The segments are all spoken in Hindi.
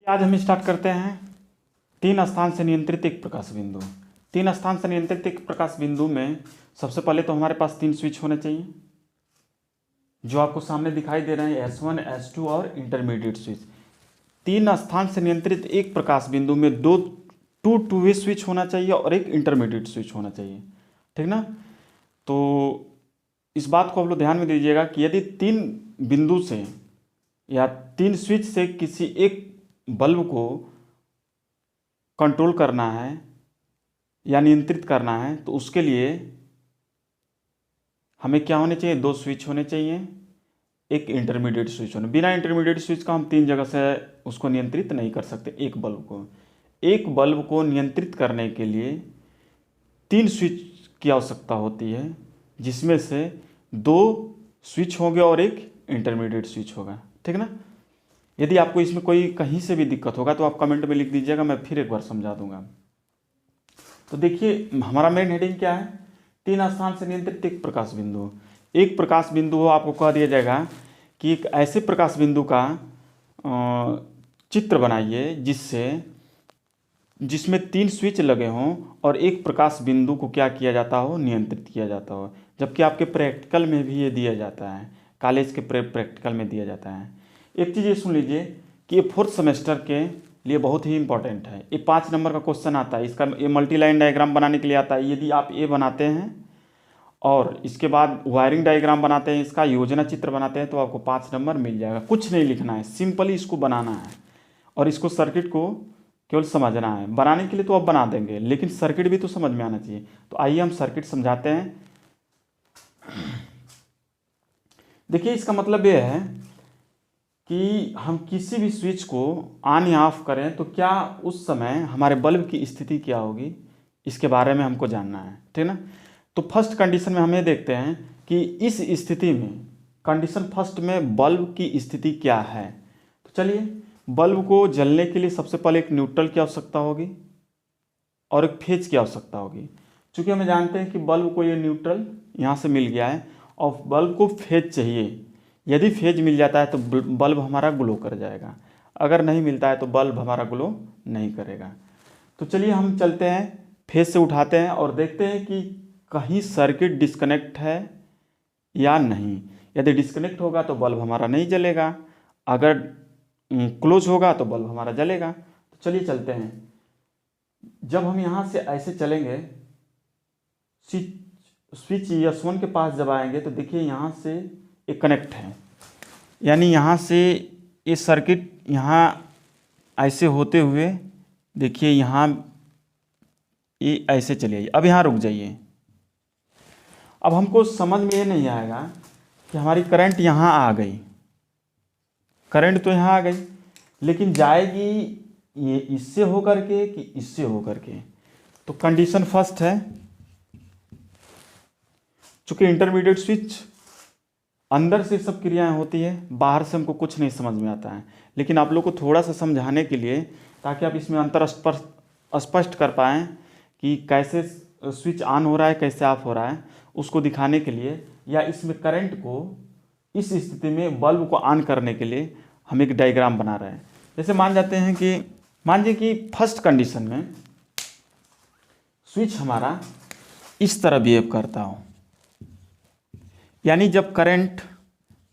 आज हम स्टार्ट करते हैं तीन स्थान से नियंत्रित एक प्रकाश बिंदु। तीन स्थान से नियंत्रित एक प्रकाश बिंदु में सबसे पहले तो हमारे पास तीन स्विच होने चाहिए जो आपको सामने दिखाई दे रहे हैं, S1, S2 और इंटरमीडिएट स्विच। तीन स्थान से नियंत्रित एक प्रकाश बिंदु में टू वे स्विच होना चाहिए और एक इंटरमीडिएट स्विच होना चाहिए, ठीक ना। तो इस बात को आप लोग ध्यान में दीजिएगा कि यदि तीन बिंदु से या तीन स्विच से किसी एक बल्ब को कंट्रोल करना है या नियंत्रित करना है तो उसके लिए हमें क्या होने चाहिए, दो स्विच होने चाहिए, एक इंटरमीडिएट स्विच होने। बिना इंटरमीडिएट स्विच का हम तीन जगह से उसको नियंत्रित नहीं कर सकते। एक बल्ब को नियंत्रित करने के लिए तीन स्विच की आवश्यकता होती है, जिसमें से दो स्विच होंगे और एक इंटरमीडिएट स्विच होगा, ठीक ना। यदि आपको इसमें कोई कहीं से भी दिक्कत होगा तो आप कमेंट में लिख दीजिएगा, मैं फिर एक बार समझा दूंगा। तो देखिए हमारा मेन हेडिंग क्या है, तीन स्थान से नियंत्रित एक प्रकाश बिंदु। एक प्रकाश बिंदु हो, आपको कह दिया जाएगा कि एक ऐसे प्रकाश बिंदु का चित्र बनाइए जिसमें तीन स्विच लगे हों और एक प्रकाश बिंदु को क्या किया जाता हो, नियंत्रित किया जाता हो। जबकि आपके प्रैक्टिकल में भी ये दिया जाता है, कॉलेज के प्रैक्टिकल में दिया जाता है। एक चीज़ ये सुन लीजिए कि ये फोर्थ सेमेस्टर के लिए बहुत ही इंपॉर्टेंट है। ये 5 नंबर का क्वेश्चन आता है, इसका ये मल्टी लाइन डायग्राम बनाने के लिए आता है। यदि आप ये बनाते हैं और इसके बाद वायरिंग डायग्राम बनाते हैं, इसका योजना चित्र बनाते हैं, तो आपको 5 नंबर मिल जाएगा। कुछ नहीं लिखना है, सिंपली इसको बनाना है और इसको सर्किट को केवल समझना है। बनाने के लिए तो आप बना देंगे, लेकिन सर्किट भी तो समझ में आना चाहिए। तो आइए हम सर्किट समझाते हैं। देखिए इसका मतलब ये है कि हम किसी भी स्विच को ऑन या ऑफ करें तो क्या उस समय हमारे बल्ब की स्थिति क्या होगी, इसके बारे में हमको जानना है, ठीक ना। तो फर्स्ट कंडीशन में हम ये देखते हैं कि इस स्थिति में कंडीशन फर्स्ट में बल्ब की स्थिति क्या है। तो चलिए, बल्ब को जलने के लिए सबसे पहले एक न्यूट्रल की आवश्यकता होगी और एक फेज की आवश्यकता होगी। चूँकि हमें जानते हैं कि बल्ब को ये न्यूट्रल यहाँ से मिल गया है और बल्ब को फेज चाहिए। यदि फेज मिल जाता है तो बल्ब हमारा ग्लो कर जाएगा, अगर नहीं मिलता है तो बल्ब हमारा ग्लो नहीं करेगा। तो चलिए हम चलते हैं, फेज से उठाते हैं और देखते हैं कि कहीं सर्किट डिस्कनेक्ट है या नहीं। यदि डिस्कनेक्ट होगा तो बल्ब हमारा नहीं जलेगा, अगर क्लोज होगा तो बल्ब हमारा जलेगा। तो चलिए चलते हैं। जब हम यहाँ से ऐसे चलेंगे, स्विच S1 के पास जब आएंगे तो देखिए यहाँ से एक कनेक्ट है, यानी यहाँ से ये सर्किट यहाँ ऐसे होते हुए देखिए यहाँ ये ऐसे चलिए। अब यहाँ रुक जाइए। अब हमको समझ में ये नहीं आएगा कि हमारी करंट यहाँ आ गई, करंट तो यहाँ आ गई, लेकिन जाएगी ये इससे होकर के कि इससे होकर के। तो कंडीशन फर्स्ट है, चूंकि इंटरमीडिएट स्विच अंदर से सब क्रियाएं होती है, बाहर से हमको कुछ नहीं समझ में आता है, लेकिन आप लोग को थोड़ा सा समझाने के लिए ताकि आप इसमें अंतर स्पष्ट कर पाएँ कि कैसे स्विच ऑन हो रहा है, कैसे ऑफ हो रहा है, उसको दिखाने के लिए, या इसमें करंट को इस स्थिति में बल्ब को ऑन करने के लिए हम एक डायग्राम बना रहे हैं। जैसे मानिए कि फर्स्ट कंडीशन में स्विच हमारा इस तरह बिहेव करता हो, यानी जब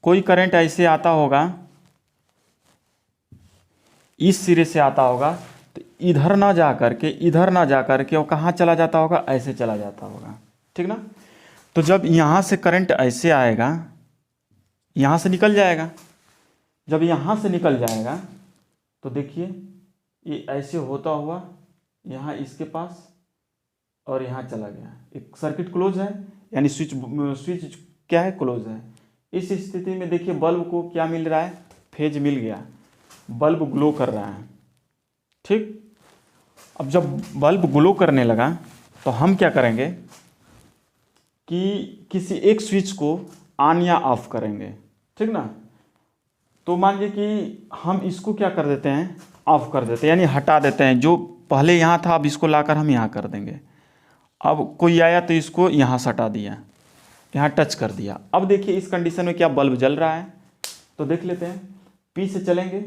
कोई करंट ऐसे आता होगा, इस सिरे से आता होगा, तो इधर ना जा करके वो कहाँ चला जाता होगा, ऐसे चला जाता होगा, ठीक ना। तो जब यहाँ से करंट ऐसे आएगा, यहाँ से निकल जाएगा। जब यहाँ से निकल जाएगा तो देखिए ये ऐसे होता हुआ यहाँ इसके पास और यहाँ चला गया। एक सर्किट क्लोज है, यानी स्विच क्या है, क्लोज है। इस स्थिति में देखिए बल्ब को क्या मिल रहा है, फेज मिल गया, बल्ब ग्लो कर रहा है, ठीक। अब जब बल्ब ग्लो करने लगा तो हम क्या करेंगे कि किसी एक स्विच को ऑन या ऑफ करेंगे, ठीक ना। तो मान लीजिए कि हम इसको क्या कर देते हैं, ऑफ कर देते हैं, यानी हटा देते हैं। जो पहले यहाँ था अब इसको लाकर हम यहाँ कर देंगे। अब कोई आया तो इसको यहाँ से हटा दिया, यहाँ टच कर दिया। अब देखिए इस कंडीशन में क्या बल्ब जल रहा है, तो देख लेते हैं। पी से चलेंगे,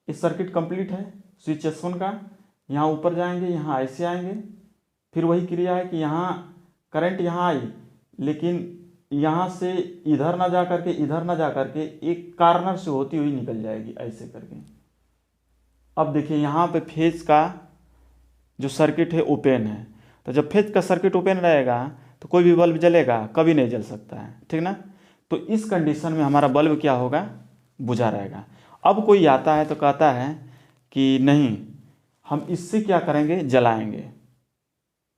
इस सर्किट कंप्लीट है, स्विच S1 का, यहाँ ऊपर जाएंगे, यहाँ ऐसे आएंगे, फिर वही क्रिया है कि यहाँ करंट यहाँ आई, लेकिन यहाँ से इधर ना जा करके इधर ना जा करके एक कार्नर से होती हुई निकल जाएगी ऐसे करके। अब देखिए यहाँ पे फेज का जो सर्किट है ओपन है, तो जब फेज का सर्किट ओपन रहेगा तो कोई भी बल्ब जलेगा, कभी नहीं जल सकता है, ठीक ना। तो इस कंडीशन में हमारा बल्ब क्या होगा, बुझा रहेगा। अब कोई आता है तो कहता है कि नहीं, हम इससे क्या करेंगे, जलाएंगे।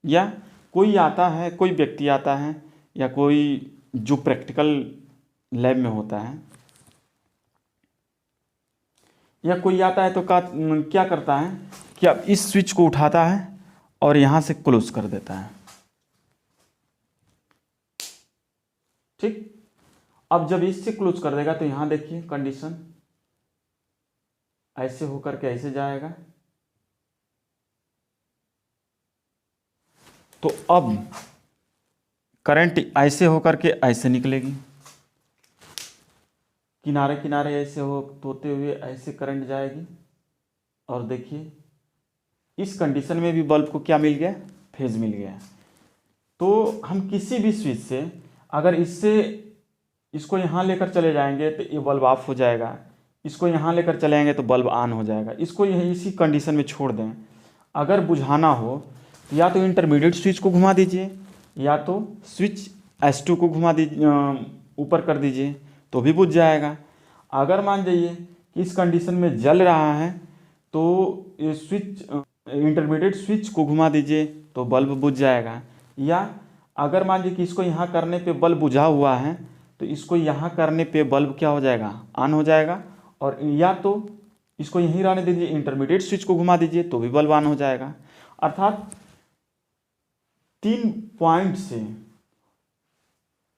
या कोई आता है, कोई व्यक्ति आता है, या कोई जो प्रैक्टिकल लैब में होता है, या कोई आता है तो क्या करता है कि अब इस स्विच को उठाता है और यहाँ से क्लोज कर देता है, ठीक। अब जब इससे क्लोज कर देगा तो यहाँ देखिए कंडीशन ऐसे होकर के ऐसे जाएगा। तो अब करंट ऐसे होकर के ऐसे निकलेगी, किनारे किनारे ऐसे होते हुए ऐसे करंट जाएगी। और देखिए इस कंडीशन में भी बल्ब को क्या मिल गया, फेज मिल गया। तो हम किसी भी स्विच से अगर इसको यहाँ लेकर चले जाएंगे तो ये बल्ब ऑफ हो जाएगा, इसको यहाँ लेकर चले जाएंगे तो बल्ब ऑन हो जाएगा। इसको यही इसी कंडीशन में छोड़ दें। अगर बुझाना हो तो या तो इंटरमीडिएट स्विच को घुमा दीजिए, या तो स्विच S2 को घुमा दीजिए, ऊपर कर दीजिए, तो भी बुझ जाएगा। अगर मान जाइए कि इस कंडीशन में जल रहा है तो ये स्विच इंटरमीडिएट स्विच को घुमा दीजिए तो बल्ब बुझ जाएगा। या अगर मान लीजिए कि इसको यहाँ करने पे बल्ब बुझा हुआ है तो इसको यहाँ करने पे बल्ब क्या हो जाएगा, ऑन हो जाएगा। और या तो इसको यहीं रहने दीजिए, इंटरमीडिएट स्विच को घुमा दीजिए तो भी बल्ब ऑन हो जाएगा। अर्थात 3 पॉइंट से,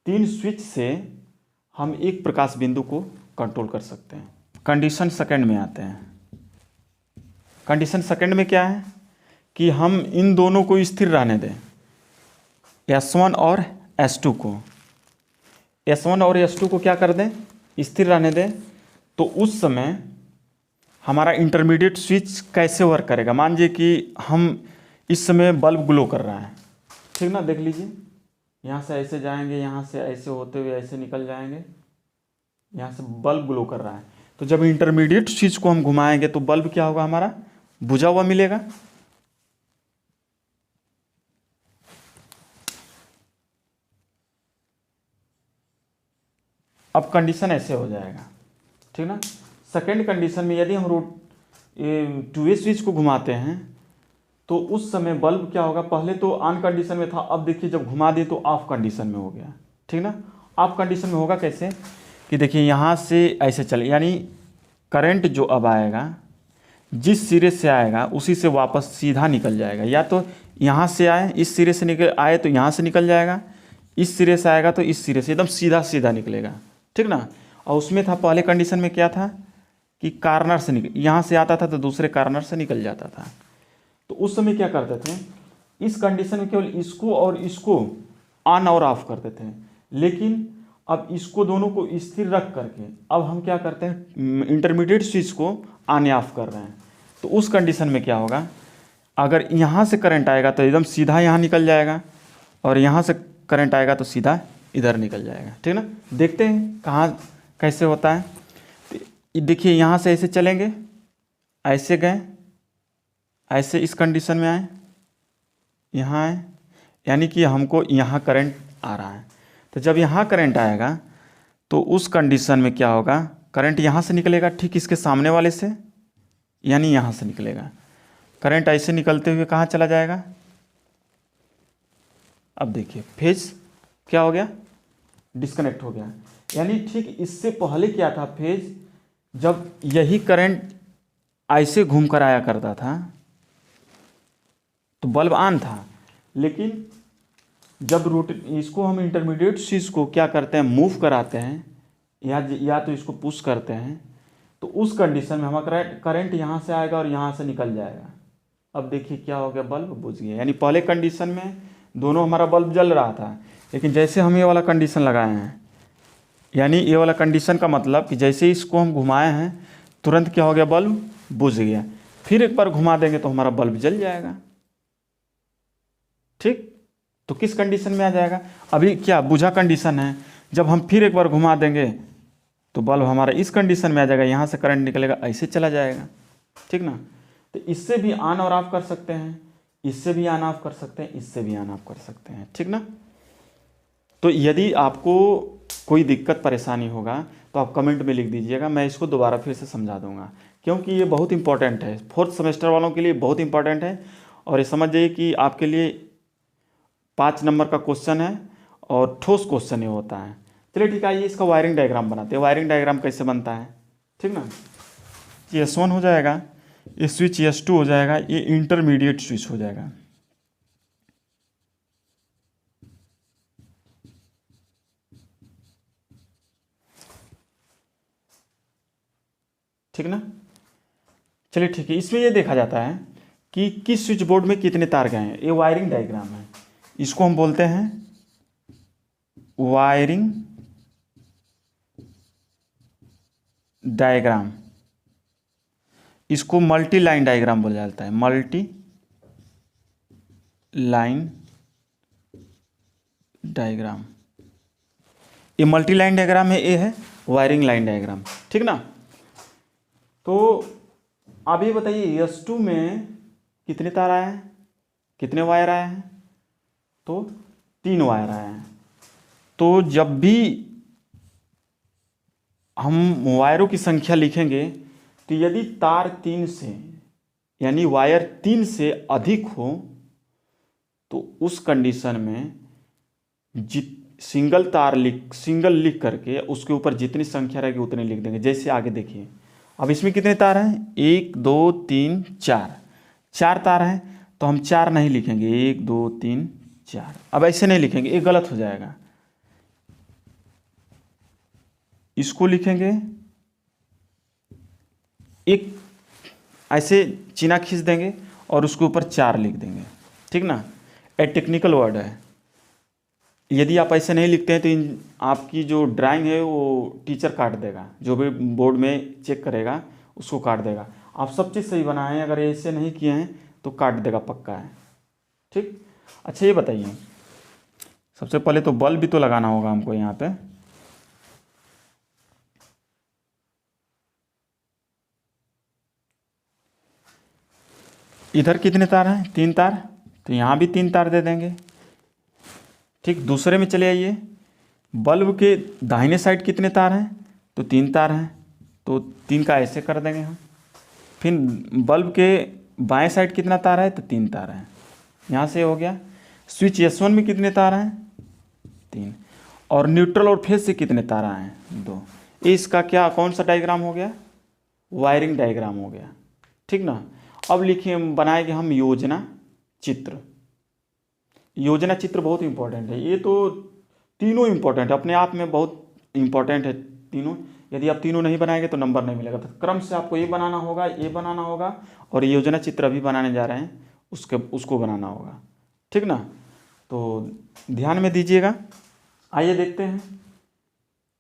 3 स्विच से हम एक प्रकाश बिंदु को कंट्रोल कर सकते हैं। कंडीशन सेकंड में आते हैं। कंडीशन सेकंड में क्या है कि हम इन दोनों को स्थिर रहने दें, S1 और S2 को। S1 और S2 को क्या कर दें, स्थिर रहने दें। तो उस समय हमारा इंटरमीडिएट स्विच कैसे वर्क करेगा। मान लीजिए कि हम इस समय बल्ब ग्लो कर रहा है, ठीक ना। देख लीजिए यहाँ से ऐसे जाएंगे, यहाँ से ऐसे होते हुए ऐसे निकल जाएंगे, यहाँ से बल्ब ग्लो कर रहा है। तो जब इंटरमीडिएट स्विच को हम घुमाएंगे तो बल्ब क्या होगा, हमारा बुझा हुआ मिलेगा। अब कंडीशन ऐसे हो जाएगा, ठीक ना। सेकेंड कंडीशन में यदि हम 2A स्विच को घुमाते हैं तो उस समय बल्ब क्या होगा, पहले तो ऑन कंडीशन में था, अब देखिए जब घुमा दिए तो ऑफ कंडीशन में हो गया, ठीक ना। ऑफ कंडीशन में होगा कैसे कि देखिए यहाँ से ऐसे चले, यानी करंट जो अब आएगा जिस सिरे से आएगा उसी से वापस सीधा निकल जाएगा। या तो यहाँ से आए, इस सिरे से निकल आए तो यहाँ से निकल जाएगा, इस सिरे से आएगा तो इस सिरे से, एकदम सीधा सीधा निकलेगा, ठीक ना। और उसमें था पहले कंडीशन में क्या था कि कार्नर से निकल, यहाँ से आता था तो दूसरे कार्नर से निकल जाता था। तो उस समय क्या करते थे, इस कंडीशन में केवल इसको और इसको ऑन और ऑफ करते थे। लेकिन अब इसको दोनों को स्थिर रख करके अब हम क्या करते हैं, इंटरमीडिएट स्विच को ऑन ऑफ कर रहे हैं। तो उस कंडीशन में क्या होगा, अगर यहाँ से करंट आएगा तो एकदम सीधा यहाँ निकल जाएगा, और यहाँ से करंट आएगा तो सीधा इधर निकल जाएगा, ठीक ना। देखते हैं कहाँ कैसे होता है। तो देखिए यहाँ से ऐसे चलेंगे, ऐसे गए, ऐसे इस कंडीशन में आए, यहाँ आए, यानी कि हमको यहाँ करंट आ रहा है। तो जब यहाँ करंट आएगा तो उस कंडीशन में क्या होगा, करंट यहाँ से निकलेगा ठीक इसके सामने वाले से, यानी यहाँ से निकलेगा। करंट ऐसे निकलते हुए कहाँ चला जाएगा, अब देखिए फेज क्या हो गया, डिस्कनेक्ट हो गया। यानी ठीक इससे पहले क्या था, फेज जब यही करंट ऐसे घूम कर आया करता था तो बल्ब ऑन था। लेकिन जब इसको हम इंटरमीडिएट स्विच को क्या करते हैं, मूव कराते हैं, या तो इसको पुश करते हैं, तो उस कंडीशन में हमारा करंट यहाँ से आएगा और यहाँ से निकल जाएगा। अब देखिए क्या हो गया, बल्ब बुझ गया। यानी पहले कंडीशन में दोनों हमारा बल्ब जल रहा था, लेकिन जैसे हम ये वाला कंडीशन लगाए हैं, यानी ये वाला कंडीशन का मतलब कि जैसे इसको हम घुमाए हैं तुरंत क्या हो गया, बल्ब बुझ गया। फिर एक बार घुमा देंगे तो हमारा बल्ब जल जाएगा। ठीक, तो किस कंडीशन में आ जाएगा? अभी क्या बुझा कंडीशन है, जब हम फिर एक बार घुमा देंगे तो बल्ब हमारा इस कंडीशन में आ जाएगा, यहाँ से करंट निकलेगा, ऐसे चला जाएगा। ठीक ना, तो इससे भी ऑन और ऑफ कर सकते हैं, इससे भी ऑन ऑफ कर सकते हैं, इससे भी ऑन ऑफ कर सकते हैं। ठीक ना, तो यदि आपको कोई दिक्कत परेशानी होगा तो आप कमेंट में लिख दीजिएगा, मैं इसको दोबारा फिर से समझा दूंगा, क्योंकि ये बहुत इंपॉर्टेंट है, 4th सेमेस्टर वालों के लिए बहुत इंपॉर्टेंट है। और ये समझ जाइए कि आपके लिए 5 नंबर का क्वेश्चन है और ठोस क्वेश्चन ये होता है। चलिए ठीक है, आइए इसका वायरिंग डायग्राम बनाते हैं। वायरिंग डायग्राम कैसे बनता है? ठीक ना, ये S1 हो जाएगा, ये स्विच S2 हो जाएगा, ये इंटरमीडिएट स्विच हो जाएगा। ठीक ना, चलिए ठीक है, इसमें ये देखा जाता है कि किस स्विच बोर्ड में कितने तार गए हैं। ये वायरिंग डायग्राम है, इसको हम बोलते हैं वायरिंग डायग्राम। इसको मल्टी लाइन डायग्राम बोला जाता है, मल्टी लाइन डायग्राम। ये मल्टी लाइन डायग्राम है, ये है वायरिंग लाइन डायग्राम। ठीक ना, तो आप ये बताइए S2 में कितने तार आए हैं, कितने वायर आए हैं? तो 3 वायर आए हैं। तो जब भी हम वायरों की संख्या लिखेंगे तो यदि तार 3 से यानी वायर 3 से अधिक हो तो उस कंडीशन में सिंगल लिख करके उसके ऊपर जितनी संख्या रहेगी उतनी लिख देंगे। जैसे आगे देखिए, अब इसमें कितने तार हैं? 1 2 3 4 तार हैं, तो हम 4 नहीं लिखेंगे, 1 2 3 4। अब ऐसे नहीं लिखेंगे, ये गलत हो जाएगा। इसको लिखेंगे, एक ऐसे चिन्ह खींच देंगे और उसके ऊपर 4 लिख देंगे। ठीक ना, ए टेक्निकल वर्ड है। यदि आप ऐसे नहीं लिखते हैं तो आपकी जो ड्राइंग है वो टीचर काट देगा, जो भी बोर्ड में चेक करेगा उसको काट देगा। आप सब चीज़ सही बनाए हैं, अगर ऐसे नहीं किए हैं तो काट देगा, पक्का है। ठीक, अच्छा ये बताइए, सबसे पहले तो बल्ब भी तो लगाना होगा हमको यहाँ पे। इधर कितने तार हैं? 3 तार, तो यहाँ भी 3 तार दे देंगे। ठीक, दूसरे में चले आइए, बल्ब के दाहिने साइड कितने तार हैं? तो 3 तार हैं, तो 3 का ऐसे कर देंगे हम। फिर बल्ब के बाएं साइड कितना तार है? तो 3 तार हैं, यहाँ से हो गया। स्विच S1 में कितने तार हैं? 3। और न्यूट्रल और फेज से कितने तार आए हैं? 2। इसका क्या कौन सा डायग्राम हो गया? वायरिंग डायग्राम हो गया। ठीक ना, अब लिखिए, बनाएंगे हम योजना चित्र। योजना चित्र बहुत इंपॉर्टेंट है, ये तो तीनों इंपॉर्टेंट है, अपने आप में बहुत इंपॉर्टेंट है तीनों। यदि आप तीनों नहीं बनाएंगे तो नंबर नहीं मिलेगा। तो क्रम से आपको ये बनाना होगा, ये बनाना होगा, और योजना चित्र अभी बनाने जा रहे हैं उसको बनाना होगा। ठीक ना, तो ध्यान में दीजिएगा। आइए देखते हैं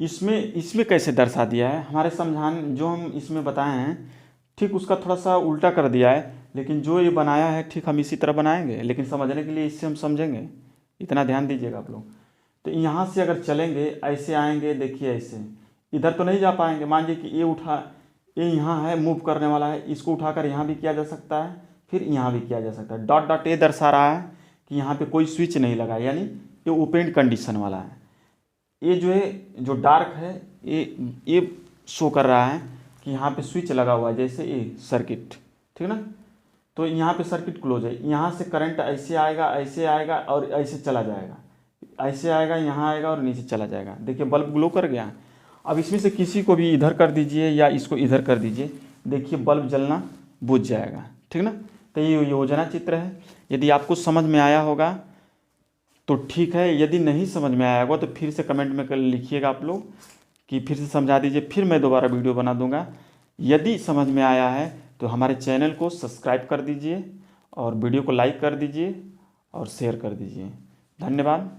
इसमें कैसे दर्शा दिया है। हमारे समझान जो हम इसमें बताए हैं ठीक उसका थोड़ा सा उल्टा कर दिया है, लेकिन जो ये बनाया है ठीक हम इसी तरह बनाएंगे, लेकिन समझने के लिए इससे हम समझेंगे। इतना ध्यान दीजिएगा आप लोग। तो यहाँ से अगर चलेंगे, ऐसे आएंगे, देखिए ऐसे इधर तो नहीं जा पाएंगे। मान लीजिए कि ये यहाँ है, मूव करने वाला है, इसको उठाकर यहाँ भी किया जा सकता है, फिर यहाँ भी किया जा सकता है। डॉट डॉट ये दर्शा रहा है कि यहाँ पे कोई स्विच नहीं लगा, यानी ये ओपन कंडीशन वाला है। ये जो है, जो डार्क है, ये शो कर रहा है कि यहाँ पे स्विच लगा हुआ है, जैसे ये सर्किट। ठीक ना, तो यहाँ पे सर्किट क्लोज है, यहाँ से करंट ऐसे आएगा और ऐसे चला जाएगा, ऐसे आएगा, यहाँ आएगा और नीचे चला जाएगा। देखिए बल्ब ग्लो कर गया। अब इसमें से किसी को भी इधर कर दीजिए या इसको इधर कर दीजिए, देखिए बल्ब जलना बुझ जाएगा। ठीक ना, तो ये योजना चित्र है। यदि आपको समझ में आया होगा तो ठीक है, यदि नहीं समझ में आया होगा तो फिर से कमेंट में लिखिएगा आप लोग कि फिर से समझा दीजिए, फिर मैं दोबारा वीडियो बना दूंगा। यदि समझ में आया है तो हमारे चैनल को सब्सक्राइब कर दीजिए और वीडियो को लाइक कर दीजिए और शेयर कर दीजिए। धन्यवाद।